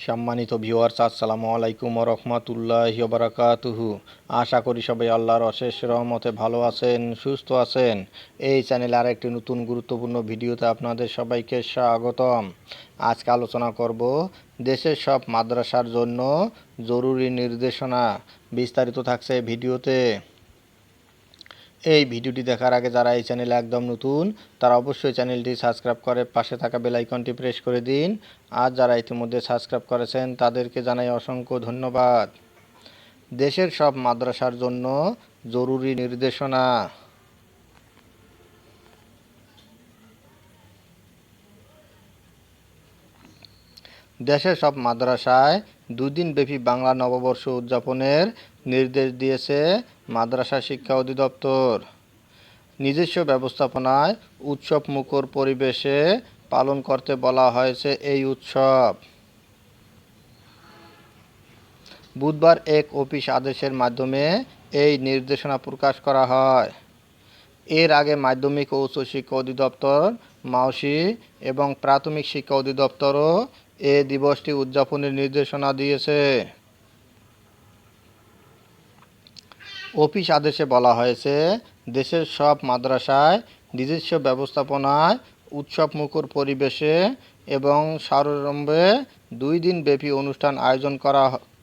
সম্মানিত ভিউয়ার্স, আসসালামু আলাইকুম ওয়া রাহমাতুল্লাহি ওয়া বারাকাতুহু। আশা করি সবাই আল্লাহর অশেষ রহমতে ভালো আছেন, সুস্থ আছেন। এই চ্যানেলে আরেকটি নতুন গুরুত্বপূর্ণ ভিডিওতে আপনাদের সবাইকে স্বাগতম। আজকে আলোচনা করব দেশের সব মাদ্রাসার জন্য জরুরি নির্দেশনা। বিস্তারিত থাকছে ভিডিওতে। এই ভিডিওটি দেখার আগে যারা এই চ্যানেলে একদম নতুন তারা অবশ্যই চ্যানেলটি সাবস্ক্রাইব করে পাশে থাকা বেল আইকনটি প্রেস করে দিন। আর যারা ইতিমধ্যে সাবস্ক্রাইব করেছেন তাদেরকে জানাই অসংখ্য ধন্যবাদ। দেশের সব মাদ্রাসার জন্য জরুরি নির্দেশনা। দেশের সব মাদ্রাসায় 2 দিনব্যাপী বাংলা নববর্ষ উদযাপনের নির্দেশ দিয়েছে মাদ্রাসা শিক্ষা অধিদপ্তর। নিজস্ব ব্যবস্থাপনায় উৎসব মুখর পরিবেশে পালন করতে বলা হয়েছে এই উৎসব। বুধবার এক অফিস আদেশের মাধ্যমে এই নির্দেশনা প্রকাশ করা হয়। এর আগে মাধ্যমিক ও উচ্চশিক্ষা অধিদপ্তর, মাওসি এবং প্রাথমিক শিক্ষা অধিদপ্তরও এ দিবসটি উদযাপনের নির্দেশনা দিয়েছে। অফিস আদেশে বলা হয়েছে, দেশের সব মাদ্রাসায় নিজস্ব ব্যবস্থাপনায় উৎসব মুখর পরিবেশে এবং সাড়ম্বরে 2 দিনব্যাপী অনুষ্ঠান আয়োজন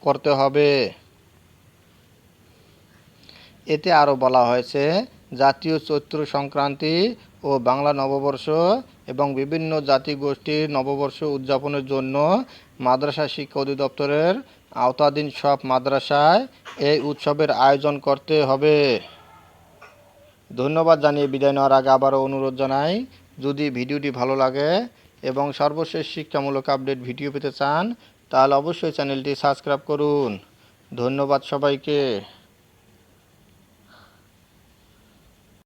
করতে হবে। এতে আরও বলা হয়েছে, জাতীয় চৈত্র সংক্রান্তি ও বাংলা নববর্ষ এবং বিভিন্ন জাতিগোষ্ঠীর নববর্ষ উদযাপনের জন্য মাদ্রাসা শিক্ষা অধিদপ্তরের আওতাধীন সব মাদ্রাসায় এই উৎসবের আয়োজন করতে হবে। ধন্যবাদ জানিয়ে বিদায় নেওয়ার আগে আবারও অনুরোধ জানাই, যদি ভিডিওটি ভালো লাগে এবং সর্বশেষ শিক্ষামূলক আপডেট ভিডিও পেতে চান তাহলে অবশ্যই চ্যানেলটি সাবস্ক্রাইব করুন। ধন্যবাদ সবাইকে।